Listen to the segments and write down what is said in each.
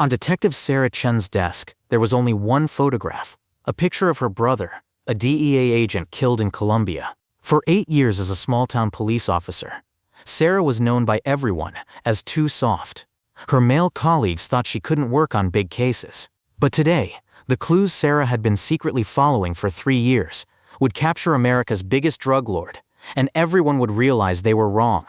On Detective Sarah Chen's desk, there was only one photograph, a picture of her brother, a DEA agent killed in Colombia. For 8 years as a small-town police officer, Sarah was known by everyone as too soft. Her male colleagues thought she couldn't work on big cases. But today, the clues Sarah had been secretly following for 3 years would capture America's biggest drug lord, and everyone would realize they were wrong.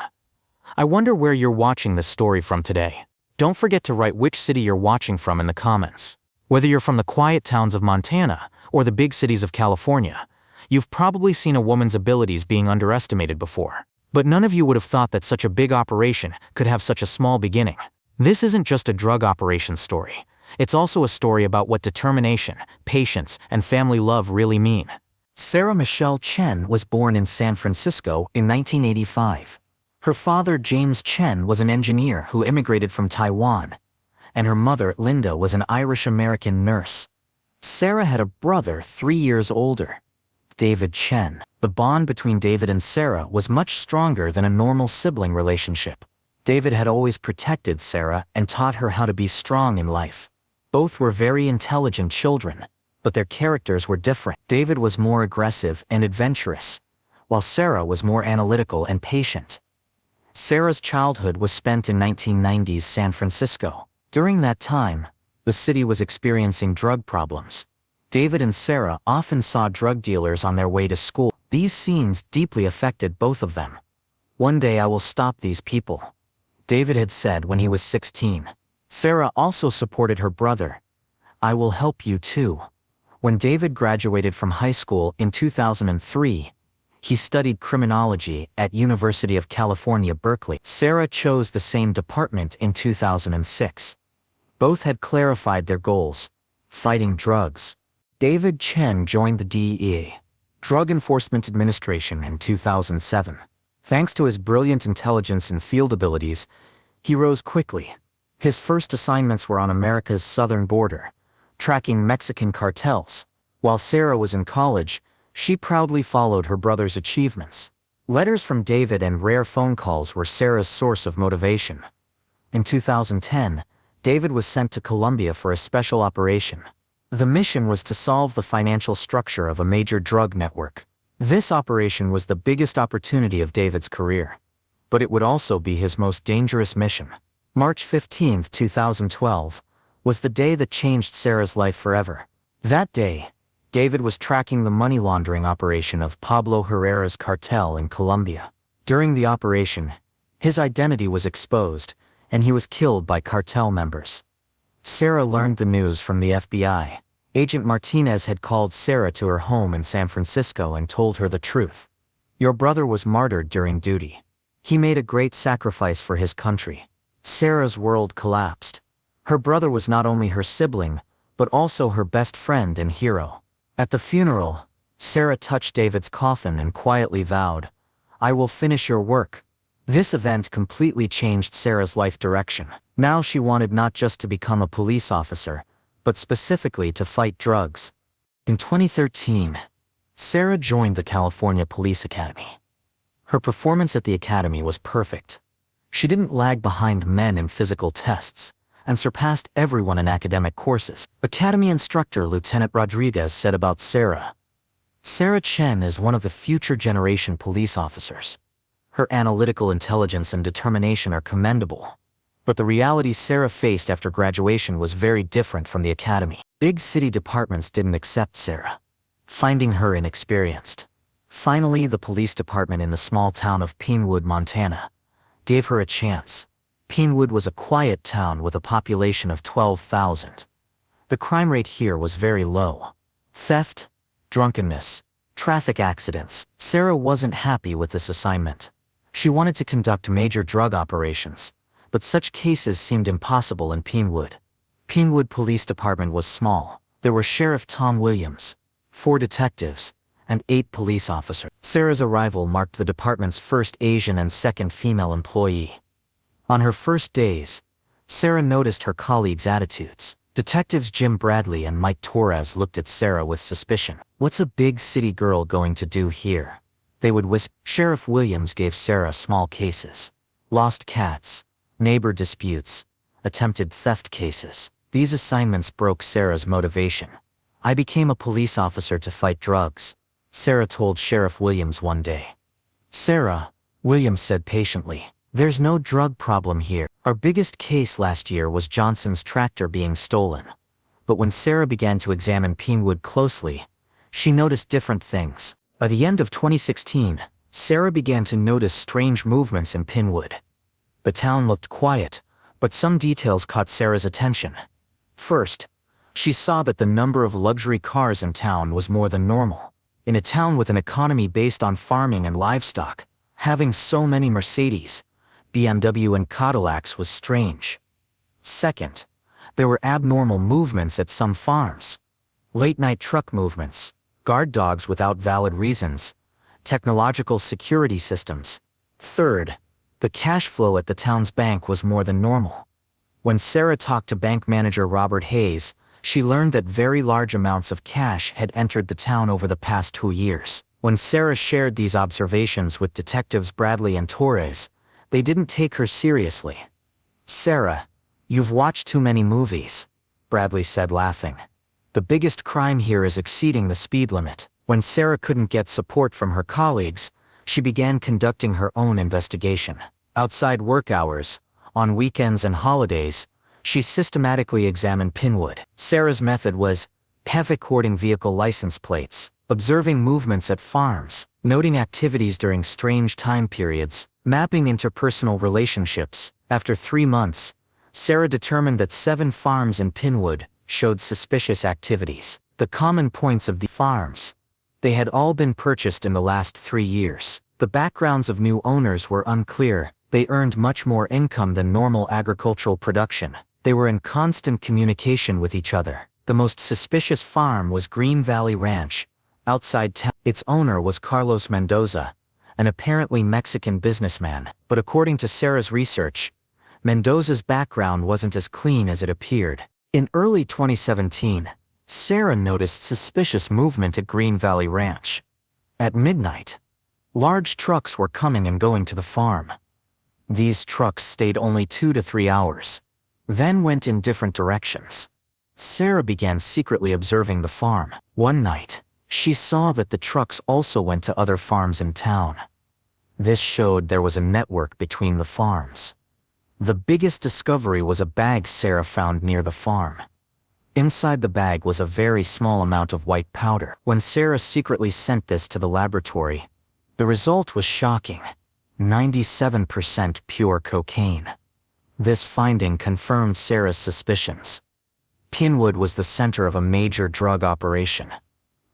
I wonder where you're watching this story from today. Don't forget to write which city you're watching from in the comments. Whether you're from the quiet towns of Montana or the big cities of California, you've probably seen a woman's abilities being underestimated before. But none of you would have thought that such a big operation could have such a small beginning. This isn't just a drug operation story. It's also a story about what determination, patience, and family love really mean. Sarah Michelle Chen was born in San Francisco in 1985. Her father, James Chen, was an engineer who immigrated from Taiwan, and her mother, Linda, was an Irish-American nurse. Sarah had a brother 3 years older, David Chen. The bond between David and Sarah was much stronger than a normal sibling relationship. David had always protected Sarah and taught her how to be strong in life. Both were very intelligent children, but their characters were different. David was more aggressive and adventurous, while Sarah was more analytical and patient. Sarah's childhood was spent in 1990s San Francisco. During that time, the city was experiencing drug problems. David and Sarah often saw drug dealers on their way to school. These scenes deeply affected both of them. "One day I will stop these people," David had said when he was 16. Sarah also supported her brother. "I will help you too." When David graduated from high school in 2003, he studied criminology at University of California, Berkeley. Sarah chose the same department in 2006. Both had clarified their goals: fighting drugs. David Chen joined the DEA, Drug Enforcement Administration, in 2007. Thanks to his brilliant intelligence and field abilities, he rose quickly. His first assignments were on America's southern border, tracking Mexican cartels. While Sarah was in college, she proudly followed her brother's achievements. Letters from David and rare phone calls were Sarah's source of motivation. In 2010, David was sent to Colombia for a special operation. The mission was to solve the financial structure of a major drug network. This operation was the biggest opportunity of David's career, but it would also be his most dangerous mission. March 15, 2012, was the day that changed Sarah's life forever. That day, David was tracking the money laundering operation of Pablo Herrera's cartel in Colombia. During the operation, his identity was exposed, and he was killed by cartel members. Sarah learned the news from the FBI. Agent Martinez had called Sarah to her home in San Francisco and told her the truth. "Your brother was martyred during duty. He made a great sacrifice for his country." Sarah's world collapsed. Her brother was not only her sibling, but also her best friend and hero. At the funeral, Sarah touched David's coffin and quietly vowed, "I will finish your work." This event completely changed Sarah's life direction. Now she wanted not just to become a police officer, but specifically to fight drugs. In 2013, Sarah joined the California Police Academy. Her performance at the academy was perfect. She didn't lag behind men in physical tests, and surpassed everyone in academic courses. Academy instructor Lieutenant Rodriguez said about Sarah, "Sarah Chen is one of the future generation police officers. Her analytical intelligence and determination are commendable." But the reality Sarah faced after graduation was very different from the academy. Big city departments didn't accept Sarah, finding her inexperienced. Finally, the police department in the small town of Pinewood, Montana, gave her a chance. Pinewood was a quiet town with a population of 12,000. The crime rate here was very low. Theft, drunkenness, traffic accidents. Sarah wasn't happy with this assignment. She wanted to conduct major drug operations, but such cases seemed impossible in Pinewood. Pinewood Police Department was small. There were Sheriff Tom Williams, 4 detectives, and 8 police officers. Sarah's arrival marked the department's first Asian and second female employee. On her first days, Sarah noticed her colleagues' attitudes. Detectives Jim Bradley and Mike Torres looked at Sarah with suspicion. "What's a big city girl going to do here?" they would whisper. Sheriff Williams gave Sarah small cases: lost cats, neighbor disputes, attempted theft cases. These assignments broke Sarah's motivation. "I became a police officer to fight drugs," Sarah told Sheriff Williams one day. "Sarah," Williams said patiently, "there's no drug problem here. Our biggest case last year was Johnson's tractor being stolen." But when Sarah began to examine Pinewood closely, she noticed different things. By the end of 2016, Sarah began to notice strange movements in Pinewood. The town looked quiet, but some details caught Sarah's attention. First, she saw that the number of luxury cars in town was more than normal. In a town with an economy based on farming and livestock, having so many Mercedes, BMW and Cadillacs was strange. Second, there were abnormal movements at some farms. Late-night truck movements, guard dogs without valid reasons, technological security systems. Third, the cash flow at the town's bank was more than normal. When Sarah talked to bank manager Robert Hayes, she learned that very large amounts of cash had entered the town over the past 2 years. When Sarah shared these observations with detectives Bradley and Torres, they didn't take her seriously. "Sarah, you've watched too many movies," Bradley said, laughing. "The biggest crime here is exceeding the speed limit." When Sarah couldn't get support from her colleagues, she began conducting her own investigation. Outside work hours, on weekends and holidays, she systematically examined Pinewood. Sarah's method was recording vehicle license plates, observing movements at farms, noting activities during strange time periods, mapping interpersonal relationships. After 3 months, Sarah determined that 7 farms in Pinewood showed suspicious activities. The common points of the farms: they had all been purchased in the last 3 years. The backgrounds of new owners were unclear. They earned much more income than normal agricultural production. They were in constant communication with each other. The most suspicious farm was Green Valley Ranch, outside town. Its owner was Carlos Mendoza, an apparently Mexican businessman. But according to Sarah's research, Mendoza's background wasn't as clean as it appeared. In early 2017, Sarah noticed suspicious movement at Green Valley Ranch. At midnight, large trucks were coming and going to the farm. These trucks stayed only 2 to 3 hours, then went in different directions. Sarah began secretly observing the farm. One night, she saw that the trucks also went to other farms in town. This showed there was a network between the farms. The biggest discovery was a bag Sarah found near the farm. Inside the bag was a very small amount of white powder. When Sarah secretly sent this to the laboratory, the result was shocking: 97% pure cocaine. This finding confirmed Sarah's suspicions. Pinewood was the center of a major drug operation.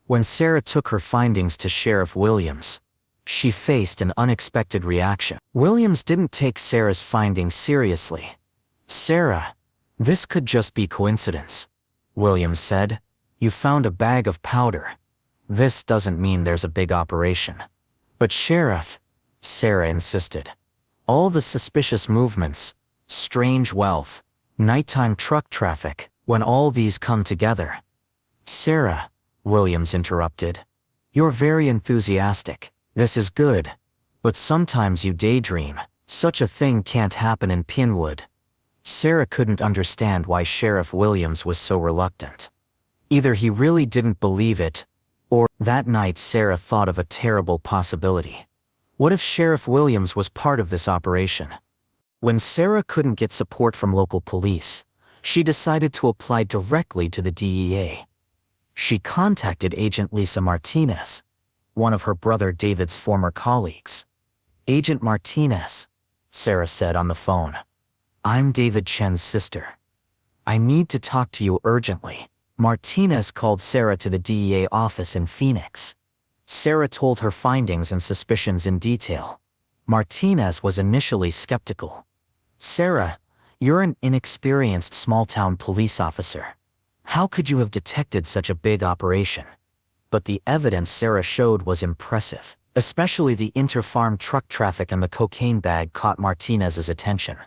When Sarah took her findings to Sheriff Williams, she faced an unexpected reaction. Williams didn't take Sarah's findings seriously. "Sarah, this could just be coincidence," Williams said. "You found a bag of powder. This doesn't mean there's a big operation." "But Sheriff," Sarah insisted, "all the suspicious movements, strange wealth, nighttime truck traffic, when all these come together—" "Sarah," Williams interrupted, "you're very enthusiastic. This is good. But sometimes you daydream. Such a thing can't happen in Pinewood." Sarah couldn't understand why Sheriff Williams was so reluctant. Either he really didn't believe it, or that night Sarah thought of a terrible possibility. What if Sheriff Williams was part of this operation? When Sarah couldn't get support from local police, she decided to apply directly to the DEA. She contacted Agent Lisa Martinez, one of her brother David's former colleagues. "Agent Martinez," Sarah said on the phone, "I'm David Chen's sister. I need to talk to you urgently." Martinez called Sarah to the DEA office in Phoenix. Sarah told her findings and suspicions in detail. Martinez was initially skeptical. "Sarah, you're an inexperienced small-town police officer. How could you have detected such a big operation?" But the evidence Sarah showed was impressive. Especially the inter-farm truck traffic and the cocaine bag caught Martinez's attention.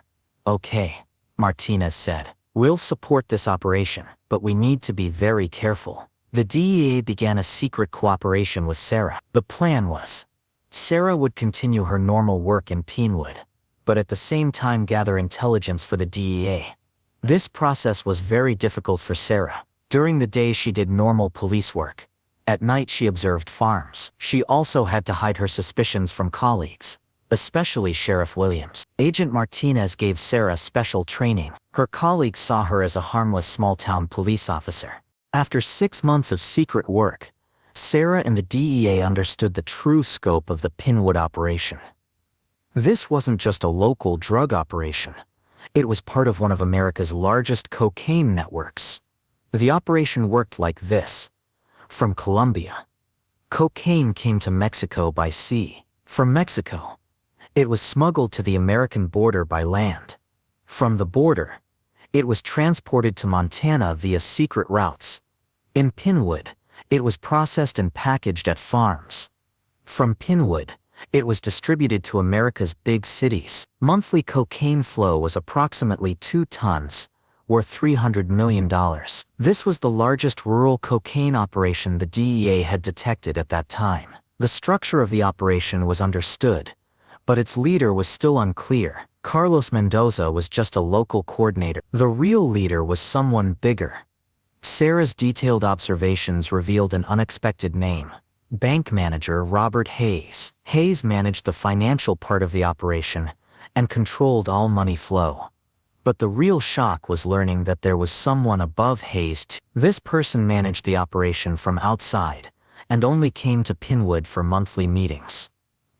"Okay," Martinez said, "we'll support this operation, but we need to be very careful." The DEA began a secret cooperation with Sarah. The plan was, Sarah would continue her normal work in Pinewood, but at the same time gather intelligence for the DEA. This process was very difficult for Sarah. During the day she did normal police work. At night she observed farms. She also had to hide her suspicions from colleagues, especially Sheriff Williams. Agent Martinez gave Sarah special training. Her colleagues saw her as a harmless small-town police officer. After 6 months of secret work, Sarah and the DEA understood the true scope of the Pinewood operation. This wasn't just a local drug operation. It was part of one of America's largest cocaine networks. The operation worked like this. From Colombia, cocaine came to Mexico by sea. From Mexico, it was smuggled to the American border by land. From the border, it was transported to Montana via secret routes. In Pinewood, it was processed and packaged at farms. From Pinewood, it was distributed to America's big cities. Monthly cocaine flow was approximately 2 tons, worth $300 million. This was the largest rural cocaine operation the DEA had detected at that time. The structure of the operation was understood, but its leader was still unclear. Carlos Mendoza was just a local coordinator. The real leader was someone bigger. Sarah's detailed observations revealed an unexpected name: bank manager Robert Hayes. Hayes managed the financial part of the operation and controlled all money flow. But the real shock was learning that there was someone above Hayes too. This person managed the operation from outside and only came to Pinewood for monthly meetings.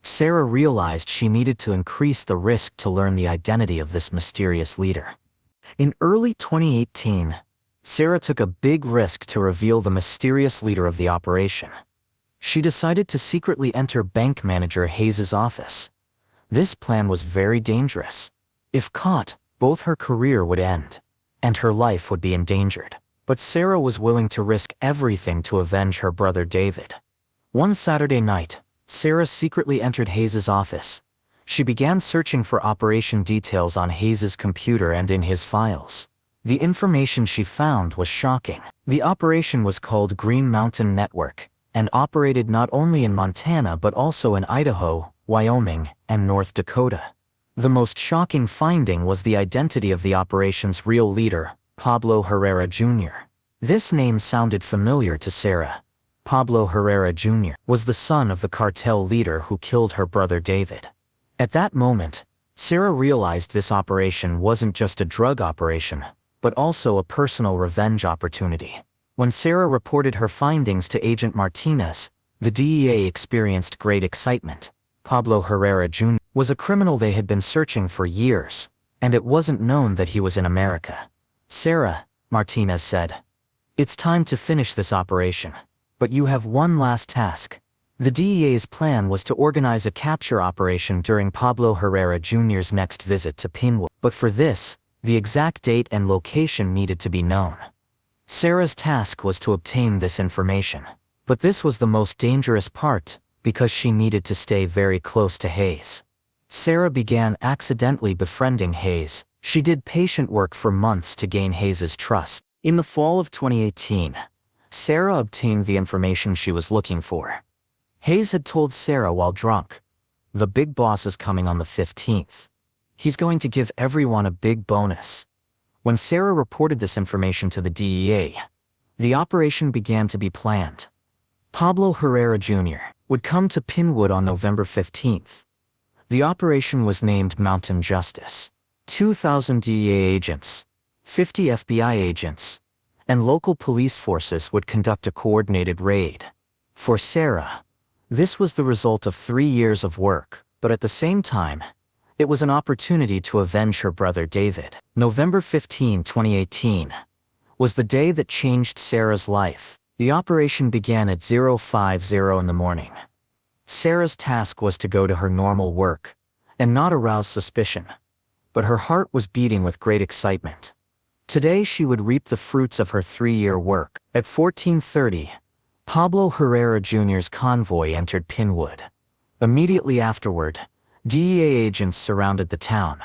Sarah realized she needed to increase the risk to learn the identity of this mysterious leader. In early 2018, Sarah took a big risk to reveal the mysterious leader of the operation. She decided to secretly enter bank manager Hayes' office. This plan was very dangerous. If caught, both her career would end, and her life would be endangered. But Sarah was willing to risk everything to avenge her brother David. One Saturday night, Sarah secretly entered Hayes' office. She began searching for operation details on Hayes' computer and in his files. The information she found was shocking. The operation was called Green Mountain Network, and operated not only in Montana but also in Idaho, Wyoming, and North Dakota. The most shocking finding was the identity of the operation's real leader, Pablo Herrera Jr. This name sounded familiar to Sarah. Pablo Herrera Jr. was the son of the cartel leader who killed her brother David. At that moment, Sarah realized this operation wasn't just a drug operation, but also a personal revenge opportunity. When Sarah reported her findings to Agent Martinez, the DEA experienced great excitement. Pablo Herrera Jr. was a criminal they had been searching for years, and it wasn't known that he was in America. "Sarah," Martinez said, "it's time to finish this operation. But you have one last task." The DEA's plan was to organize a capture operation during Pablo Herrera Jr.'s next visit to Pinewood. But for this, the exact date and location needed to be known. Sarah's task was to obtain this information. But this was the most dangerous part, because she needed to stay very close to Hayes. Sarah began accidentally befriending Hayes. She did patient work for months to gain Hayes' trust. In the fall of 2018, Sarah obtained the information she was looking for. Hayes had told Sarah while drunk, "The big boss is coming on the 15th. He's going to give everyone a big bonus." When Sarah reported this information to the DEA, the operation began to be planned. Pablo Herrera Jr. would come to Pinewood on November 15th. The operation was named Mountain Justice. 2,000 DEA agents, 50 FBI agents, and local police forces would conduct a coordinated raid. For Sarah, this was the result of 3 years of work, but at the same time, it was an opportunity to avenge her brother David. November 15, 2018, was the day that changed Sarah's life. The operation began at 050 in the morning. Sarah's task was to go to her normal work and not arouse suspicion, but her heart was beating with great excitement. Today she would reap the fruits of her 3-year work. At 14:30, Pablo Herrera Jr.'s convoy entered Pinewood. Immediately afterward, DEA agents surrounded the town.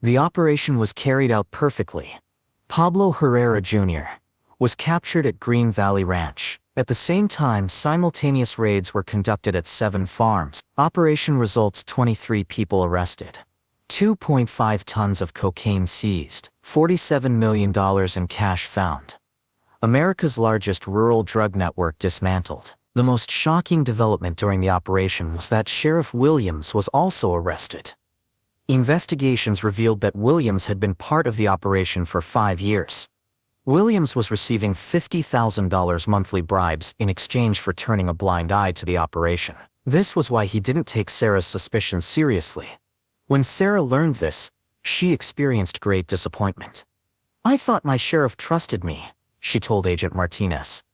The operation was carried out perfectly. Pablo Herrera Jr. was captured at Green Valley Ranch. At the same time, simultaneous raids were conducted at 7 farms. Operation results: 23 people arrested, 2.5 tons of cocaine seized, $47 million in cash found. America's largest rural drug network dismantled. The most shocking development during the operation was that Sheriff Williams was also arrested. Investigations revealed that Williams had been part of the operation for 5 years. Williams was receiving $50,000 monthly bribes in exchange for turning a blind eye to the operation. This was why he didn't take Sarah's suspicions seriously. When Sarah learned this, she experienced great disappointment. "I thought my sheriff trusted me," she told Agent Martinez.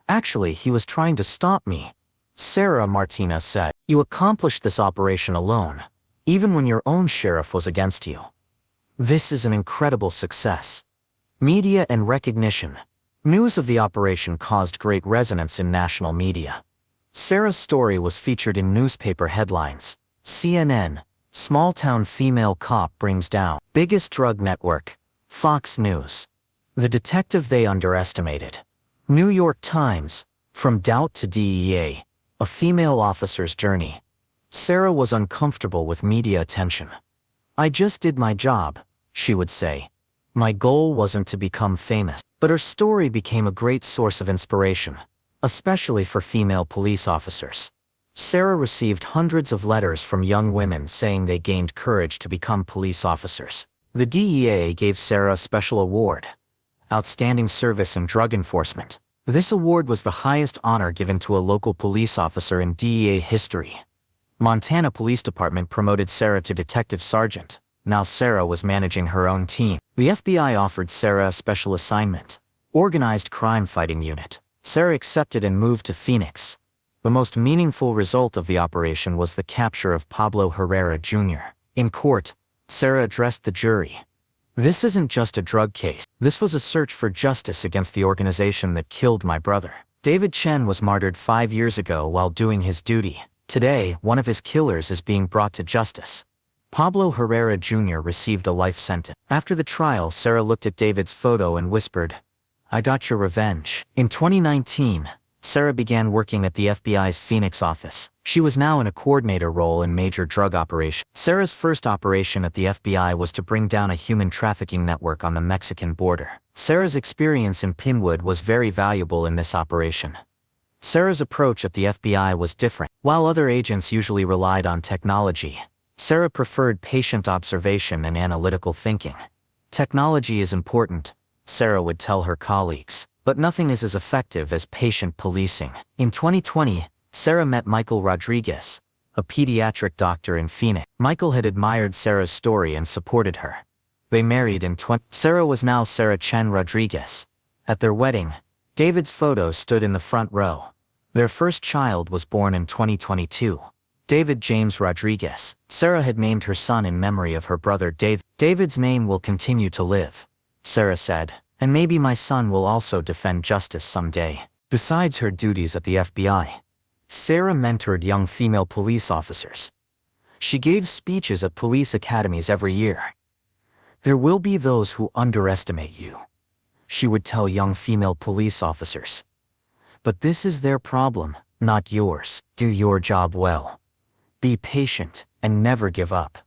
"Actually, he was trying to stop me." Sarah, Martinez said, "You accomplished this operation alone, even when your own sheriff was against you. This is an incredible success." Media and recognition. News of the operation caused great resonance in national media. Sarah's story was featured in newspaper headlines. CNN, small-town female cop brings down biggest drug network. Fox News, the detective they underestimated. New York Times, from doubt to DEA, a female officer's journey. Sarah was uncomfortable with media attention. "I just did my job," she would say. "My goal wasn't to become famous." But her story became a great source of inspiration, especially for female police officers. Sarah received hundreds of letters from young women saying they gained courage to become police officers. The DEA gave Sarah a special award, Outstanding Service in Drug Enforcement. This award was the highest honor given to a local police officer in DEA history. Montana Police Department promoted Sarah to detective sergeant. Now Sarah was managing her own team. The FBI offered Sarah a special assignment, Organized Crime Fighting Unit. Sarah accepted and moved to Phoenix. The most meaningful result of the operation was the capture of Pablo Herrera Jr. In court, Sarah addressed the jury. "This isn't just a drug case. This was a search for justice against the organization that killed my brother. David Chen was martyred 5 years ago while doing his duty. Today, one of his killers is being brought to justice." Pablo Herrera Jr. received a life sentence. After the trial, Sarah looked at David's photo and whispered, "I got your revenge." In 2019, Sarah began working at the FBI's Phoenix office. She was now in a coordinator role in major drug operations. Sarah's first operation at the FBI was to bring down a human trafficking network on the Mexican border. Sarah's experience in Pinewood was very valuable in this operation. Sarah's approach at the FBI was different. While other agents usually relied on technology, Sarah preferred patient observation and analytical thinking. "Technology is important," Sarah would tell her colleagues, "but nothing is as effective as patient policing." In 2020, Sarah met Michael Rodriguez, a pediatric doctor in Phoenix. Michael had admired Sarah's story and supported her. They married in Sarah was now Sarah Chen Rodriguez. At their wedding, David's photo stood in the front row. Their first child was born in 2022. David James Rodriguez. Sarah had named her son in memory of her brother David. "David's name will continue to live," Sarah said, "and maybe my son will also defend justice someday." Besides her duties at the FBI, Sarah mentored young female police officers. She gave speeches at police academies every year. "There will be those who underestimate you," she would tell young female police officers. "But this is their problem, not yours. Do your job well. Be patient, and never give up."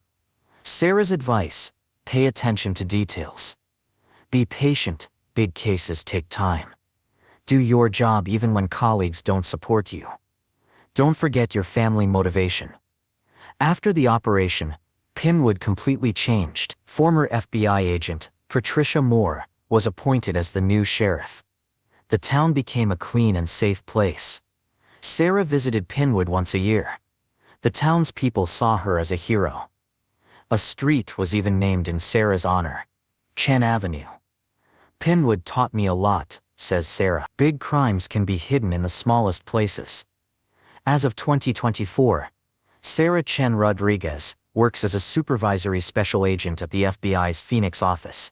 Sarah's advice: pay attention to details. Be patient, big cases take time. Do your job even when colleagues don't support you. Don't forget your family motivation. After the operation, Pinewood completely changed. Former FBI agent, Patricia Moore, was appointed as the new sheriff. The town became a clean and safe place. Sarah visited Pinewood once a year. The townspeople saw her as a hero. A street was even named in Sarah's honor, Chen Avenue. "Pinewood taught me a lot," says Sarah. "Big crimes can be hidden in the smallest places." As of 2024, Sarah Chen Rodriguez works as a supervisory special agent at the FBI's Phoenix office.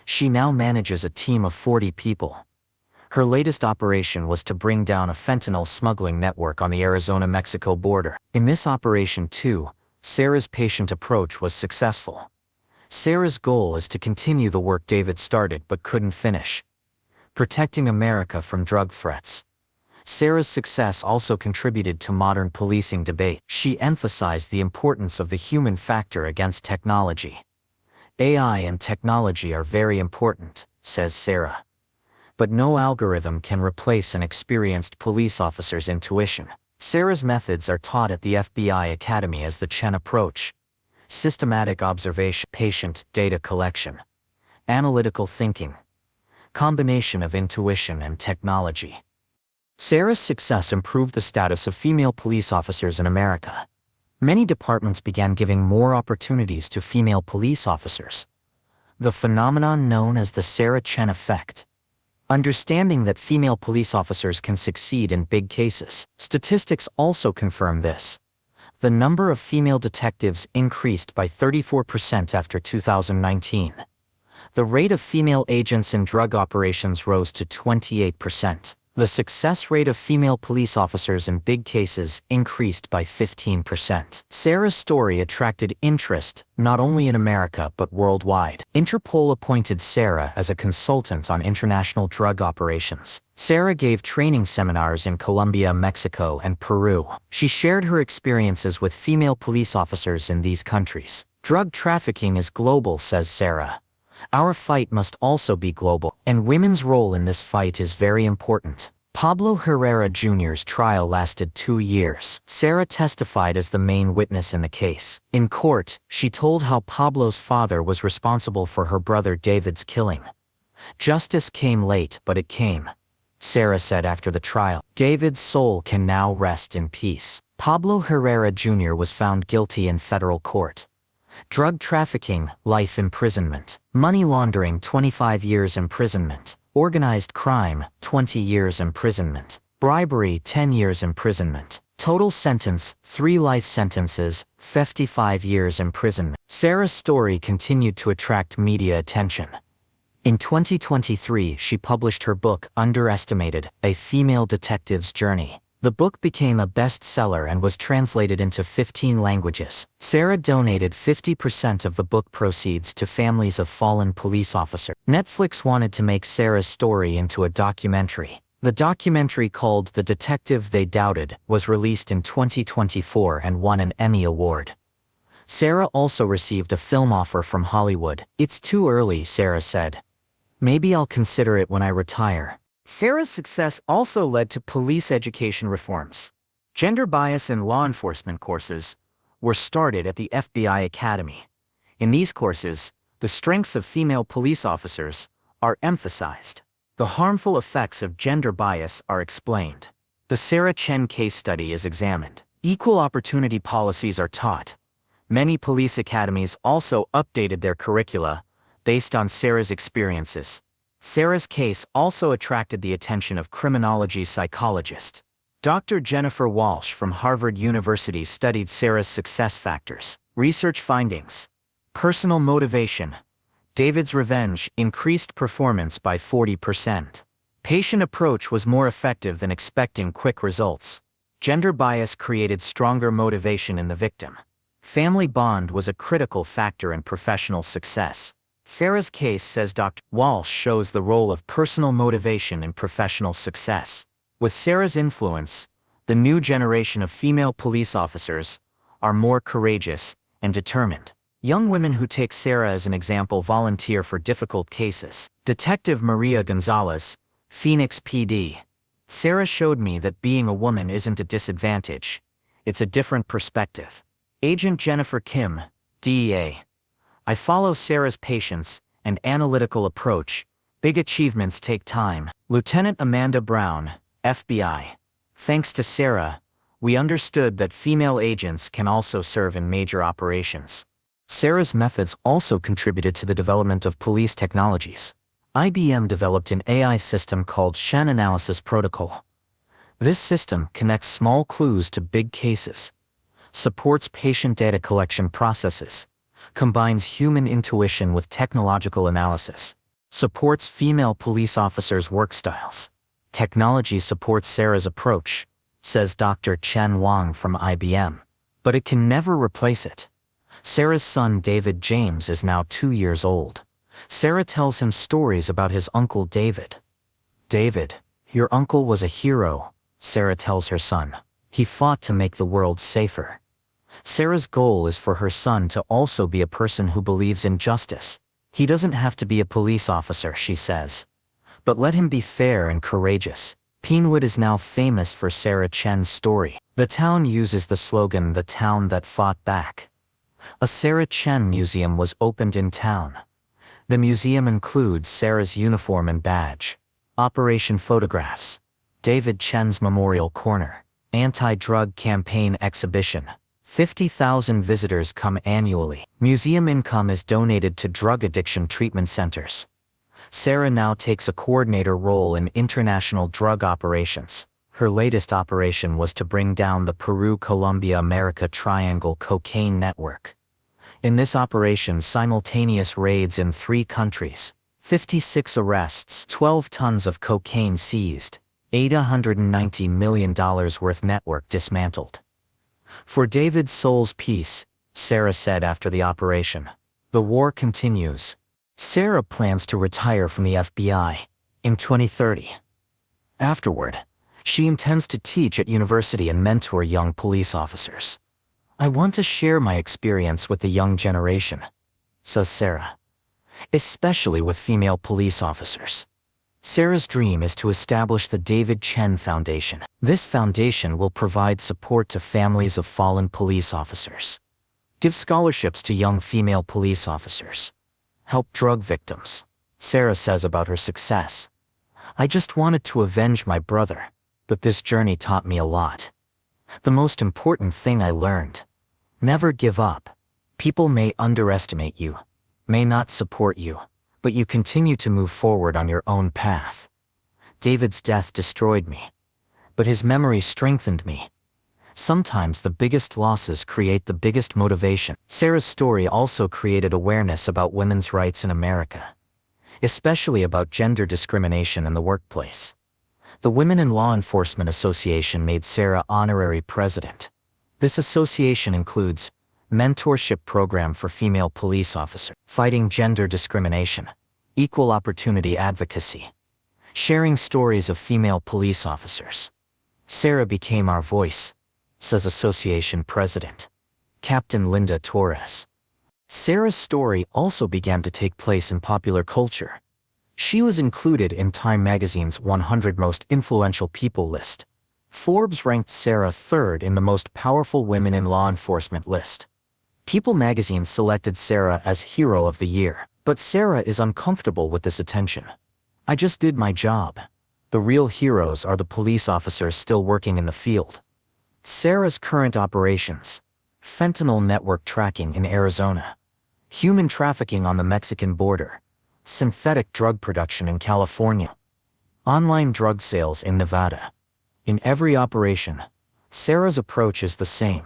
She now manages a team of 40 people. Her latest operation was to bring down a fentanyl smuggling network on the Arizona-Mexico border. In this operation too, Sarah's patient approach was successful. Sarah's goal is to continue the work David started but couldn't finish: protecting America from drug threats. Sarah's success also contributed to modern policing debate. She emphasized the importance of the human factor against technology. AI and technology are very important, says Sarah. But no algorithm can replace an experienced police officer's intuition. Sarah's methods are taught at the FBI Academy as the Chen approach: systematic observation, patient data collection, analytical thinking, combination of intuition and technology. Sarah's success improved the status of female police officers in America. Many departments began giving more opportunities to female police officers. The phenomenon known as the Sarah Chen effect. Understanding that female police officers can succeed in big cases. Statistics also confirm this. The number of female detectives increased by 34% after 2019. The rate of female agents in drug operations rose to 28%. The success rate of female police officers in big cases increased by 15%. Sarah's story attracted interest, not only in America but worldwide. Interpol appointed Sarah as a consultant on international drug operations. Sarah gave training seminars in Colombia, Mexico, and Peru. She shared her experiences with female police officers in these countries. Drug trafficking is global, says Sarah. Our fight must also be global, and women's role in this fight is very important. Pablo Herrera Jr.'s trial lasted 2 years. Sarah testified as the main witness in the case. In court, she told how Pablo's father was responsible for her brother David's killing. Justice came late, but it came, Sarah said after the trial. David's soul can now rest in peace. Pablo Herrera Jr. was found guilty in federal court. Drug trafficking, life imprisonment. Money laundering, 25 years imprisonment. Organized crime, 20 years imprisonment. Bribery, 10 years imprisonment. Total sentence, 3 life sentences, 55 years imprisonment. Sarah's story continued to attract media attention. In 2023, she published her book, Underestimated: A Female Detective's Journey. The book became a bestseller and was translated into 15 languages. Sarah donated 50% of the book proceeds to families of fallen police officers. Netflix wanted to make Sarah's story into a documentary. The documentary, called The Detective They Doubted, was released in 2024 and won an Emmy Award. Sarah also received a film offer from Hollywood. "It's too early," Sarah said. "Maybe I'll consider it when I retire." Sarah's success also led to police education reforms. Gender bias in law enforcement courses were started at the FBI Academy. In these courses, the strengths of female police officers are emphasized. The harmful effects of gender bias are explained. The Sarah Chen case study is examined. Equal opportunity policies are taught. Many police academies also updated their curricula based on Sarah's experiences. Sarah's case also attracted the attention of criminology psychologists. Dr. Jennifer Walsh from Harvard University studied Sarah's success factors. Research findings: personal motivation. David's revenge increased performance by 40%. Patient approach was more effective than expecting quick results. Gender bias created stronger motivation in the victim. Family bond was a critical factor in professional success. Sarah's case, says Dr. Walsh, shows the role of personal motivation in professional success. With Sarah's influence, the new generation of female police officers are more courageous and determined. Young women who take Sarah as an example volunteer for difficult cases. Detective Maria Gonzalez, Phoenix PD. "Sarah showed me that being a woman isn't a disadvantage. It's a different perspective." Agent Jennifer Kim, DEA. "I follow Sarah's patience and analytical approach. Big achievements take time." Lieutenant Amanda Brown, FBI. "Thanks to Sarah, we understood that female agents can also serve in major operations." Sarah's methods also contributed to the development of police technologies. IBM developed an AI system called Shen Analysis Protocol. This system connects small clues to big cases, supports patient data collection processes, combines human intuition with technological analysis, supports female police officers' work styles. Technology supports Sarah's approach, says Dr. Chen Wang from IBM, but it can never replace it. Sarah's son David James is now 2 years old. Sarah tells him stories about his uncle David. "David, your uncle was a hero," Sarah tells her son. He fought to make the world safer. Sarah's goal is for her son to also be a person who believes in justice. He doesn't have to be a police officer, she says. But let him be fair and courageous. Pinewood is now famous for Sarah Chen's story. The town uses the slogan, "The town that fought back." A Sarah Chen museum was opened in town. The museum includes Sarah's uniform and badge. Operation photographs. David Chen's Memorial Corner. Anti-drug campaign exhibition. 50,000 visitors come annually. Museum income is donated to drug addiction treatment centers. Sarah now takes a coordinator role in international drug operations. Her latest operation was to bring down the Peru-Colombia-America Triangle cocaine network. In this operation, simultaneous raids in 3 countries, 56 arrests, 12 tons of cocaine seized, $890 million worth network dismantled. For David's soul's peace, Sarah said after the operation. The war continues. Sarah plans to retire from the FBI in 2030. Afterward, she intends to teach at university and mentor young police officers. I want to share my experience with the young generation, says Sarah, especially with female police officers. Sarah's dream is to establish the David Chen Foundation. This foundation will provide support to families of fallen police officers, give scholarships to young female police officers, help drug victims. Sarah says about her success. I just wanted to avenge my brother, but this journey taught me a lot. The most important thing I learned: never give up. People may underestimate you, may not support you, but you continue to move forward on your own path. David's death destroyed me, but his memory strengthened me. Sometimes the biggest losses create the biggest motivation. Sarah's story also created awareness about women's rights in America, especially about gender discrimination in the workplace. The Women in Law Enforcement Association made Sarah honorary president. This association includes mentorship program for female police officers, fighting gender discrimination, equal opportunity advocacy, sharing stories of female police officers. Sarah became our voice, says association president, Captain Linda Torres. Sarah's story also began to take place in popular culture. She was included in Time magazine's 100 Most Influential People list. Forbes ranked Sarah 3rd in the Most Powerful Women in Law Enforcement list. People magazine selected Sarah as Hero of the Year. But Sarah is uncomfortable with this attention. I just did my job. The real heroes are the police officers still working in the field. Sarah's current operations: fentanyl network tracking in Arizona, human trafficking on the Mexican border, synthetic drug production in California, online drug sales in Nevada. In every operation, Sarah's approach is the same: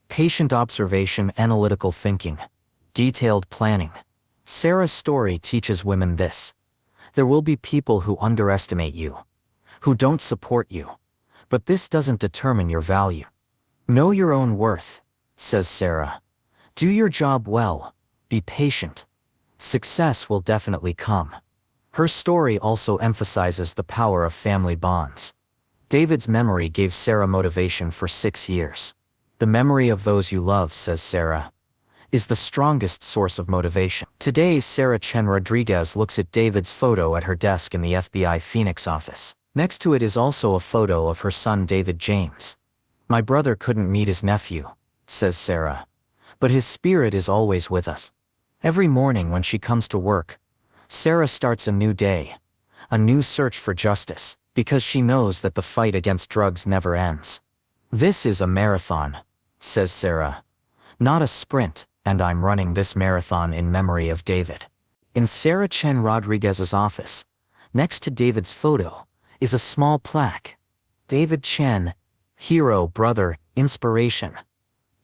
patient observation, analytical thinking, detailed planning. Sarah's story teaches women this: there will be people who underestimate you, who don't support you, but this doesn't determine your value. Know your own worth, says Sarah. Do your job well, be patient. Success will definitely come. Her story also emphasizes the power of family bonds. David's memory gave Sarah motivation for 6 years. The memory of those you love, says Sarah, is the strongest source of motivation. Today, Sarah Chen Rodriguez looks at David's photo at her desk in the FBI Phoenix office. Next to it is also a photo of her son David James. My brother couldn't meet his nephew, says Sarah, but his spirit is always with us. Every morning when she comes to work, Sarah starts a new day, a new search for justice, because she knows that the fight against drugs never ends. This is a marathon, says Sarah, not a sprint, and I'm running this marathon in memory of David. In Sarah Chen Rodriguez's office, next to David's photo, is a small plaque. David Chen, hero, brother, inspiration.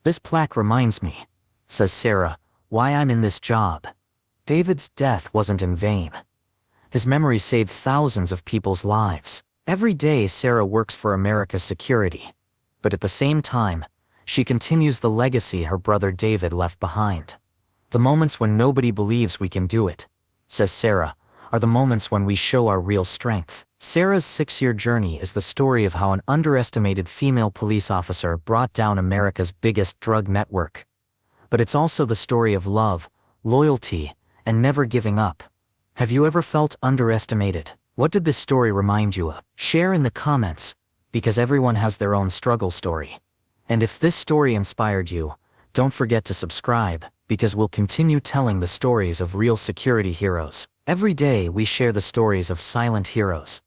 This plaque reminds me, says Sarah, why I'm in this job. David's death wasn't in vain. His memory saved thousands of people's lives. Every day Sarah works for America's security, but at the same time, she continues the legacy her brother David left behind. The moments when nobody believes we can do it, says Sarah, are the moments when we show our real strength. Sarah's 6-year journey is the story of how an underestimated female police officer brought down America's biggest drug network. But it's also the story of love, loyalty, and never giving up. Have you ever felt underestimated? What did this story remind you of? Share in the comments, because everyone has their own struggle story. And if this story inspired you, don't forget to subscribe, because we'll continue telling the stories of real security heroes. Every day we share the stories of silent heroes.